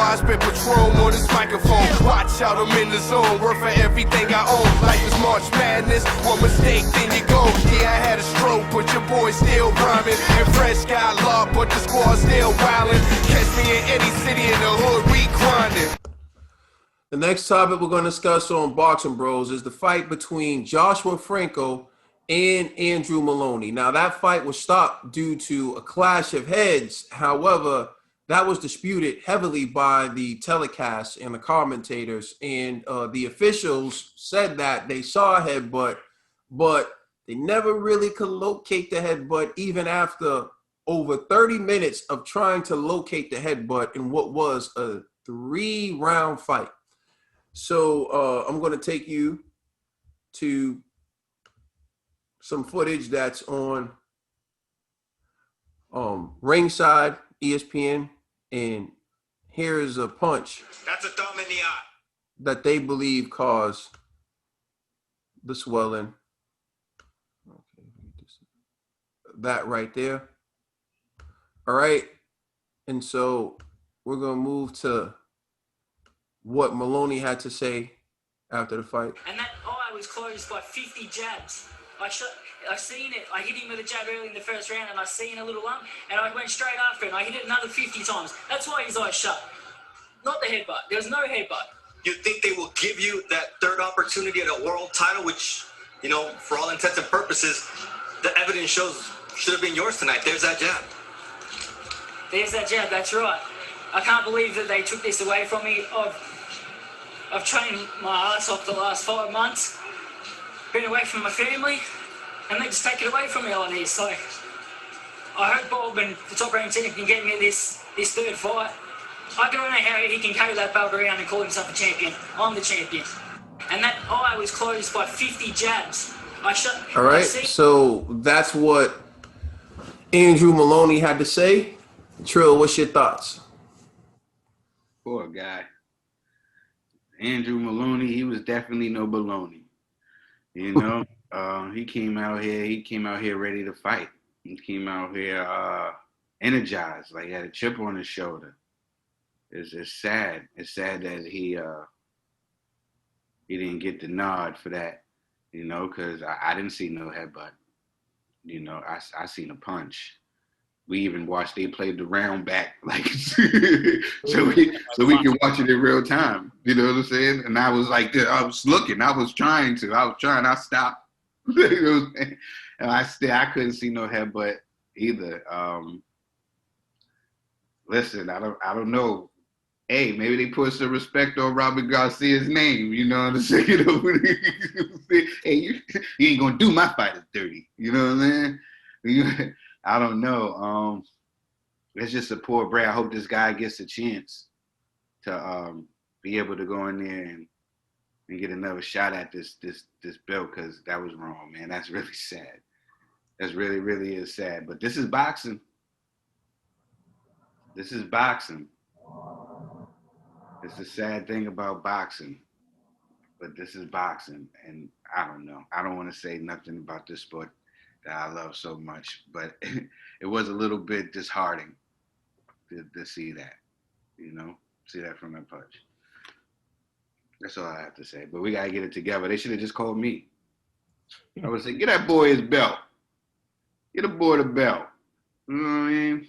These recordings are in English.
I spit Patron on this microphone. Watch out, I'm in the zone. Worth for everything I own. Life is March Madness. One mistake, then you go. Yeah, I had a stroke, but your boy still rhyming. And Fresh got love, but the squad still wildin'. Catch me in any city in the hood, we grindin'. The next topic we're going to discuss on Boxing Bros is the fight between Joshua Franco and Andrew Maloney. Now, that fight was stopped due to a clash of heads. However, that was disputed heavily by the telecast and the commentators. And the officials said that they saw a headbutt, but they never really could locate the headbutt even after over 30 minutes of trying to locate the headbutt in what was a 3-round fight. So I'm going to take you to some footage that's on Ringside, ESPN, and here is a punch. That's a thumb in the eye. That they believe caused the swelling. Okay, that right there. All right, and so we're going to move to what Maloney had to say after the fight. And that eye was closed by 50 jabs. I seen it. I hit him with a jab early in the first round, and I seen a little lump, and I went straight after it, and I hit it another 50 times. That's why his eyes shut. Not the headbutt. There was no headbutt. You think they will give you that third opportunity at a world title, which, you know, for all intents and purposes, the evidence shows should have been yours tonight. There's that jab. There's that jab. That's right. I can't believe that they took this away from me. I've trained my ass off the last 5 months, been away from my family, and they just take it away from me on here. So I hope Bob and the Top Rank team can get me this third fight. I don't know how he can carry that belt around and call himself a champion. I'm the champion. And that eye was closed by 50 jabs. All right, so that's what Andrew Maloney had to say. Trill, what's your thoughts? Poor guy. Andrew Maloney, he was definitely no baloney. You know, he came out here ready to fight. He came out here energized, like he had a chip on his shoulder. It's sad. It's sad that he didn't get the nod for that, you know, because I didn't see no headbutt. You know, I seen a punch. We even watched, they played the round back, like, so we can watch it in real time. You know what I'm saying? And I was like, I was looking, I stopped. You know what I'm saying? And I couldn't see no headbutt either. Listen, I don't know. Hey, maybe they put some respect on Robert Garcia's name. You know what I'm saying? You know, hey, you ain't gonna do my fight dirty. You know what I'm saying? I don't know. It's just a poor break. I hope this guy gets a chance to be able to go in there and get another shot at this belt, because that was wrong, man. That's really sad. That's really, really is sad. But this is boxing. This is boxing. It's the sad thing about boxing. But this is boxing. And I don't know. I don't want to say nothing about this sport that I love so much. But it was a little bit disheartening to see that. You know? See that from that punch. That's all I have to say. But we got to get it together. They should have just called me. I would say, get that boy his belt. Get the boy the belt. You know what I mean?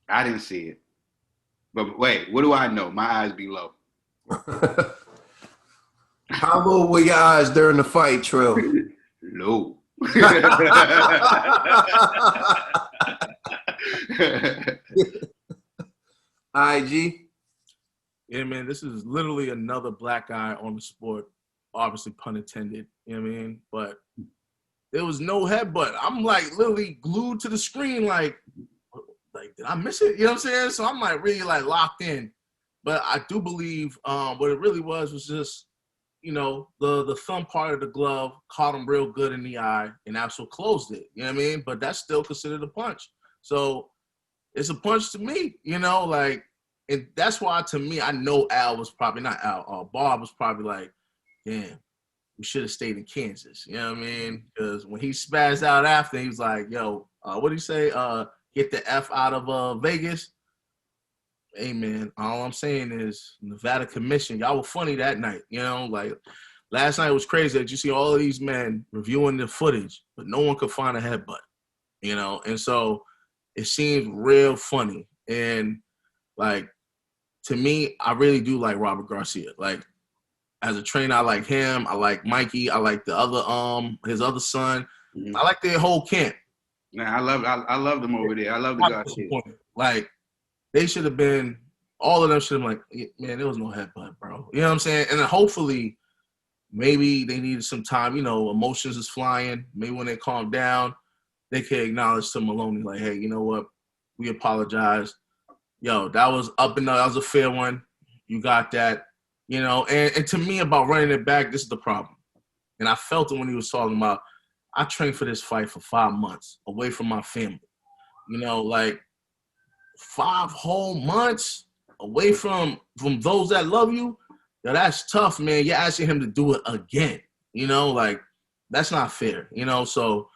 I didn't see it. But wait, what do I know? My eyes be low. How low were your eyes during the fight, Trill? Low. IG? Yeah, man, this is literally another black guy on the sport. Obviously, pun intended. You know what I mean? But there was no headbutt. I'm like literally glued to the screen, like did I miss it? You know what I'm saying? So I'm like really like locked in. But I do believe what it really was just, you know, the thumb part of the glove caught him real good in the eye and also closed it. You know what I mean? But that's still considered a punch. So it's a punch to me, you know, like, and that's why to me, I know Bob was probably like, damn, we should have stayed in Kansas. You know what I mean? Because when he spazzed out after, he was like, yo, what did he say? Get the F out of Vegas. Hey, man, all I'm saying is Nevada Commission, y'all were funny that night. You know, like last night was crazy that you see all of these men reviewing the footage, but no one could find a headbutt, you know? And so it seems real funny. And, like, to me, I really do like Robert Garcia. Like, as a trainer, I like him. I like Mikey. I like the other, his other son. Mhm. I like their whole camp. Nah, I love them over there. I love the Not Garcia. disappointed. Like, they should have been, all of them should have been like, man, there was no headbutt, bro. You know what I'm saying? And then hopefully, maybe they needed some time. You know, emotions is flying. Maybe when they calm down, they can acknowledge to Maloney, like, hey, you know what? We apologize. Yo, that was up and that was a fair one. You got that. You know, and to me about running it back, this is the problem. And I felt it when he was talking about, I trained for this fight for 5 months away from my family. You know, like 5 whole months away from those that love you. Now that's tough, man. You're asking him to do it again. You know, like that's not fair. You know, so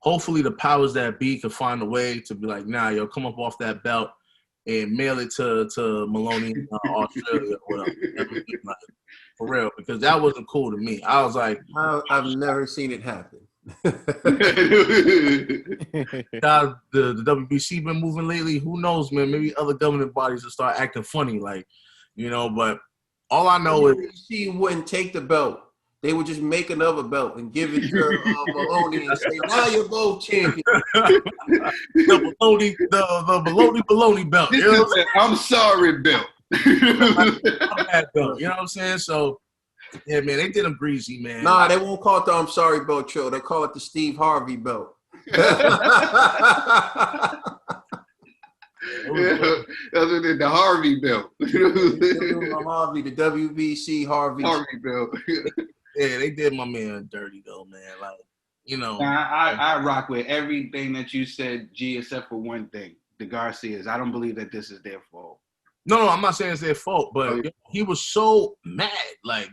hopefully the powers that be can find a way to be like, nah, yo, come up off that belt and mail it to Maloney in Australia or whatever. Like, for real, because that wasn't cool to me. I was like, I've never seen it happen. God, the WBC been moving lately. Who knows, man? Maybe other government bodies will start acting funny, like, you know. But all I know is WBC wouldn't take the belt. They would just make another belt and give it to Maloney and say, now you're both champions. the baloney belt. You know what I'm sorry, Bill. I'm belt, you know what I'm saying? So, yeah, man, they did them greasy, man. Nah, they won't call it the I'm sorry belt, Joe. They call it the Steve Harvey belt. Other than the Harvey belt. Harvey, the WBC Harvey belt. Yeah, they did my man dirty though, man. Like, you know. I rock with everything that you said, G, except for one thing. The Garcias. I don't believe that this is their fault. No, I'm not saying it's their fault, but he was so mad, like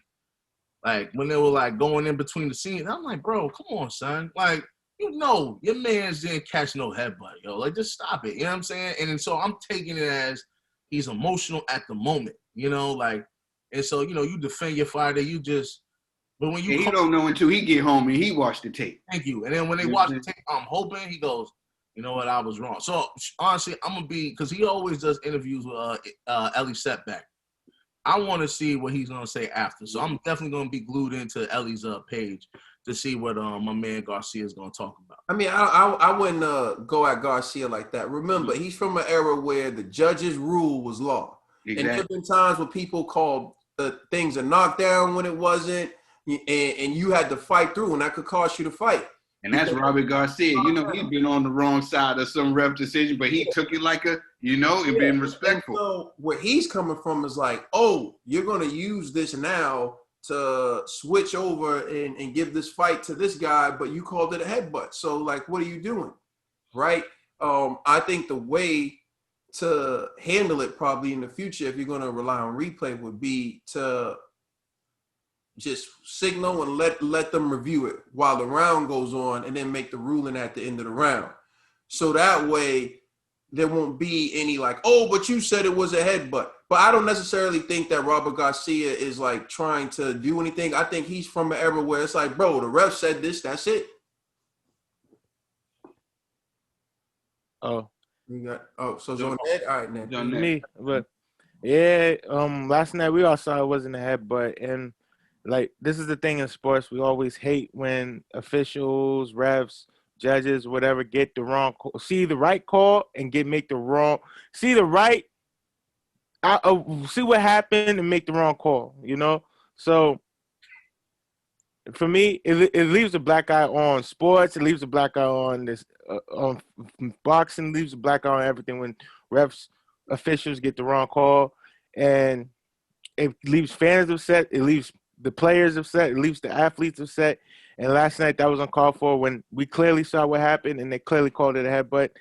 when they were like going in between the scenes. I'm like, bro, come on, son. Like, you know, your man's didn't catch no headbutt, yo. Like, just stop it. You know what I'm saying? And so I'm taking it as he's emotional at the moment, you know, like, and so, you know, you defend your fighter, you just, but when you he don't know until he get home and he watch the tape. Thank you. And then when they watch the tape, I'm hoping he goes, you know what, I was wrong. So honestly, I'm gonna be, because he always does interviews with Ellie Setback. I want to see what he's gonna say after. So I'm definitely gonna be glued into Ellie's page to see what my man Garcia is gonna talk about. I mean, I wouldn't go at Garcia like that. Remember, he's from an era where the judge's rule was law. Exactly. And there have been times where people called things a knockdown when it wasn't, and you had to fight through, and that could cost you the fight. And that's Robert Garcia. You know, he's been on the wrong side of some ref decision, but he took it like a, you know, and being respectful. And so where he's coming from is like, oh, you're going to use this now to switch over and give this fight to this guy, but you called it a headbutt. So, like, what are you doing? Right? I think the way to handle it probably in the future, if you're going to rely on replay, would be to just signal and let them review it while the round goes on, and then make the ruling at the end of the round. So that way there won't be any like, oh, but you said it was a headbutt. But I don't necessarily think that Robert Garcia is like trying to do anything. I think he's from an era where it's like, bro, the ref said this, that's it. Oh. So it's on head? All right, then. Me, but yeah, last night we all saw it wasn't a headbutt, and like, this is the thing in sports. We always hate when officials, refs, judges, whatever, get the wrong call, see the right call and make the wrong, see the right, see what happened and make the wrong call, you know? So for me, it leaves a black eye on sports. It leaves a black eye on this, on boxing, leaves a black eye on everything when refs, officials get the wrong call. And it leaves fans upset. It leaves the players upset, it leaves the athletes upset. And last night that was uncalled for when we clearly saw what happened and they clearly called it a headbutt.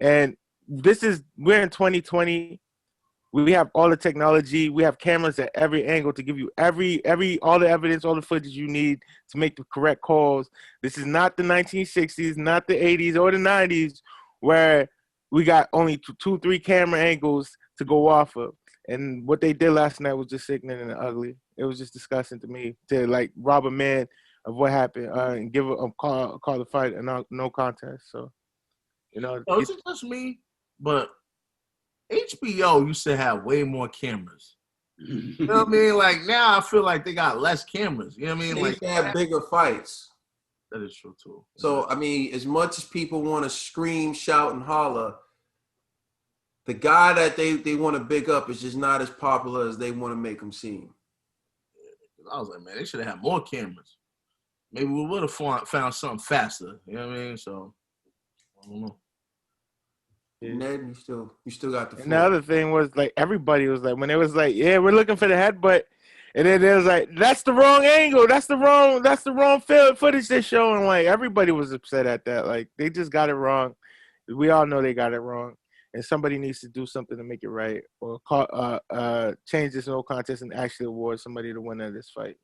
And we're in 2020. We have all the technology. We have cameras at every angle to give you all the evidence, all the footage you need to make the correct calls. This is not the 1960s, not the 80s or the 90s where we got only 2-3 camera angles to go off of. And what they did last night was just sickening and ugly. It was just disgusting to me to like rob a man of what happened and give a call the fight a no contest. So, you know, No, it's just me, but HBO used to have way more cameras. You know what I mean? Like now I feel like they got less cameras. You know what I mean? They Like used to have bigger fights. that is true too. So, I mean, as much as people want to scream, shout, and holler, the guy that they want to big up is just not as popular as they want to make him seem. I was like, man, they should have had more cameras. Maybe we would have found something faster. You know what I mean? So, I don't know. Ned, you still got the floor. And the other thing was like everybody was like when it was like, yeah, we're looking for the headbutt, and then it was like, that's the wrong angle, that's the wrong footage they're showing. Like everybody was upset at that. Like they just got it wrong. We all know they got it wrong, and somebody needs to do something to make it right, or change this no contest and actually award somebody the winner of this fight.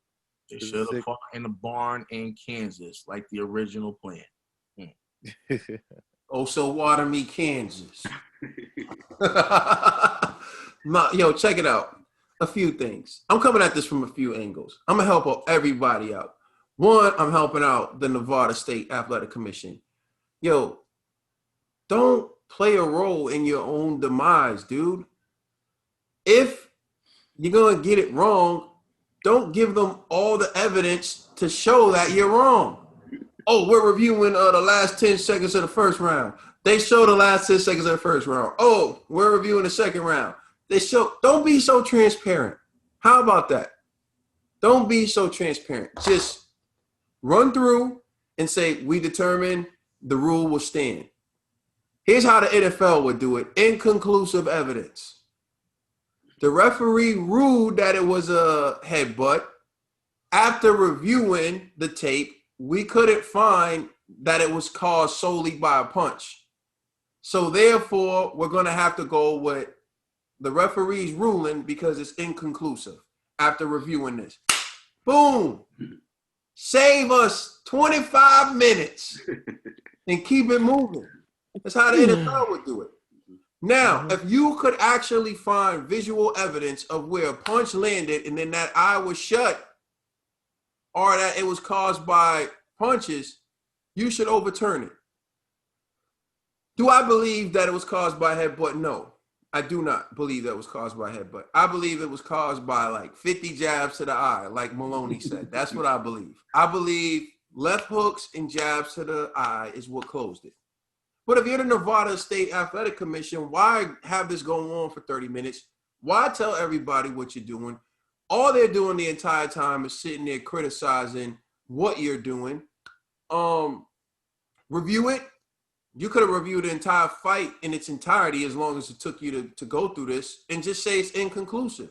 They should have fought in the barn in Kansas, like the original plan. Oh, so water me, Kansas. Yo, check it out. A few things. I'm coming at this from a few angles. I'm going to help everybody out. One, I'm helping out the Nevada State Athletic Commission. Yo, don't play a role in your own demise, dude. If you're going to get it wrong, don't give them all the evidence to show that you're wrong. Oh, we're reviewing the last 10 seconds of the first round. They show the last 10 seconds of the first round. Oh, we're reviewing the second round. Don't be so transparent. How about that? Don't be so transparent. Just run through and say, we determine the rule will stand. Here's how the NFL would do it. Inconclusive evidence. The referee ruled that it was a headbutt. After reviewing the tape, we couldn't find that it was caused solely by a punch. So therefore, we're going to have to go with the referee's ruling because it's inconclusive after reviewing this. Boom. Save us 25 minutes and keep it moving. That's how the NFL would do it. Now, if you could actually find visual evidence of where a punch landed and then that eye was shut, or that it was caused by punches, you should overturn it. Do I believe that it was caused by a headbutt? No, I do not believe that it was caused by a headbutt. I believe it was caused by like 50 jabs to the eye, like Maloney said. That's what I believe. I believe left hooks and jabs to the eye is what closed it. But if you're the Nevada State Athletic Commission, why have this going on for 30 minutes? Why tell everybody what you're doing? All they're doing the entire time is sitting there criticizing what you're doing. Review it. You could have reviewed the entire fight in its entirety as long as it took you to go through this and just say it's inconclusive.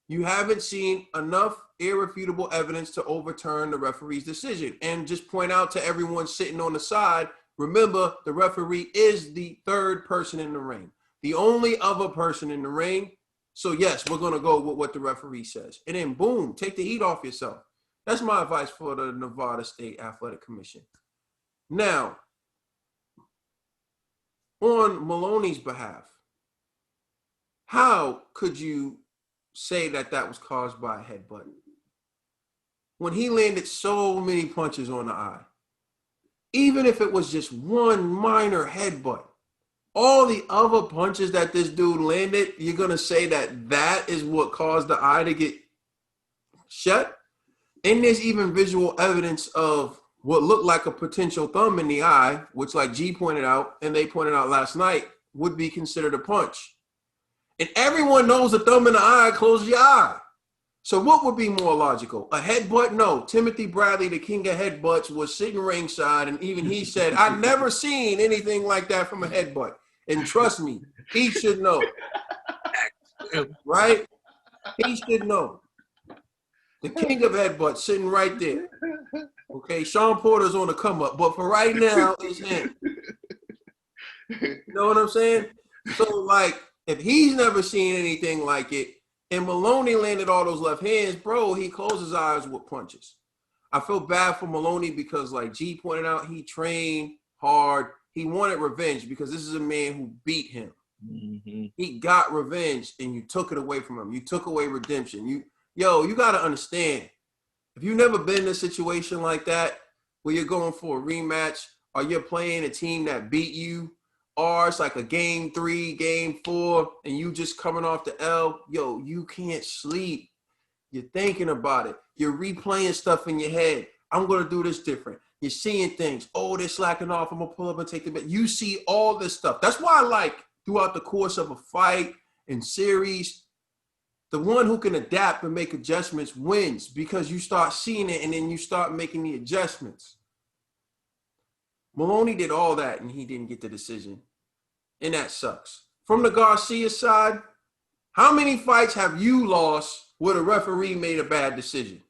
You haven't seen enough irrefutable evidence to overturn the referee's decision. And just point out to everyone sitting on the side, remember, the referee is the third person in the ring, the only other person in the ring. So, yes, we're going to go with what the referee says. And then, boom, take the heat off yourself. That's my advice for the Nevada State Athletic Commission. Now, on Maloney's behalf, how could you say that that was caused by a headbutt when he landed so many punches on the eye? Even if it was just one minor headbutt, all the other punches that this dude landed, you're going to say that that is what caused the eye to get shut? And there's even visual evidence of what looked like a potential thumb in the eye, which like G pointed out, and they pointed out last night, would be considered a punch. And everyone knows a thumb in the eye closes your eye. So what would be more logical? A headbutt? No. Timothy Bradley, the king of headbutts, was sitting ringside, and even he said, I've never seen anything like that from a headbutt. And trust me, he should know. Right? He should know. The king of headbutts sitting right there. Okay, Sean Porter's on the come up, but for right now, it's him. You know what I'm saying? So, like, if he's never seen anything like it, and Maloney landed all those left hands, bro, he closed his eyes with punches. I feel bad for Maloney because, like G pointed out, he trained hard. He wanted revenge because this is a man who beat him. He got revenge, and you took it away from him. You took away redemption. You got to understand, if you've never been in a situation like that where you're going for a rematch or you're playing a team that beat you, or it's like a game 3, game 4, and you just coming off the L, you can't sleep. You're thinking about it. You're replaying stuff in your head. I'm going to do this different. You're seeing things. Oh, they're slacking off. I'm going to pull up and take the bet. You see all this stuff. That's why I like, throughout the course of a fight and series, the one who can adapt and make adjustments wins, because you start seeing it and then you start making the adjustments. Moloney did all that and he didn't get the decision. And that sucks. From the Garcia side, how many fights have you lost where the referee made a bad decision?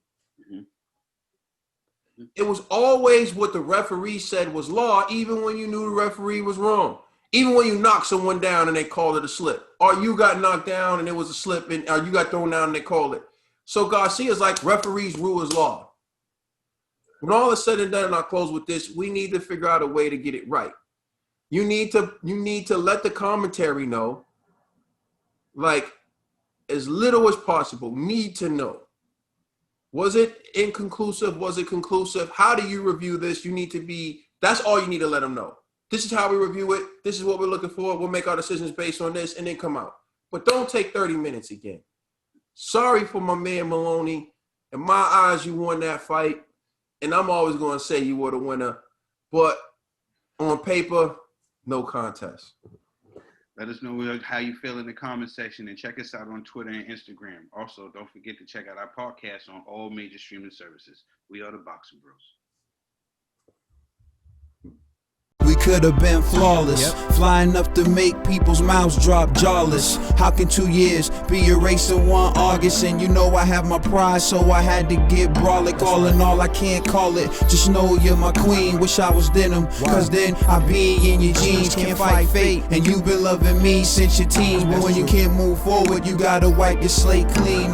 It was always what the referee said was law, even when you knew the referee was wrong. Even when you knocked someone down and they called it a slip. Or you got knocked down and it was a slip, or you got thrown down and they called it. So Garcia's like, referees rule is law. When all is said and done, and I'll close with this, we need to figure out a way to get it right. You need to let the commentary know, like, as little as possible, need to know. Was it inconclusive? Was it conclusive? How do you review this? That's all you need to let them know. This is how we review it. This is what we're looking for. We'll make our decisions based on this and then come out. But don't take 30 minutes again. Sorry for my man Maloney. In my eyes, you won that fight. And I'm always going to say you were the winner. But on paper, no contest. Let us know how you feel in the comment section, and check us out on Twitter and Instagram. Also, don't forget to check out our podcast on all major streaming services. We are the Boxing Bros. We could have been flawless, fly enough to make people's mouths drop jawless. How can 2 years be erased in 1 August? And you know I have my pride, so I had to get brolic. All in all, I can't call it. Just know you're my queen. Wish I was denim, cause then I be in your jeans. Can't fight fate, and you've been loving me since your teens. But when you can't move forward, you gotta wipe your slate clean.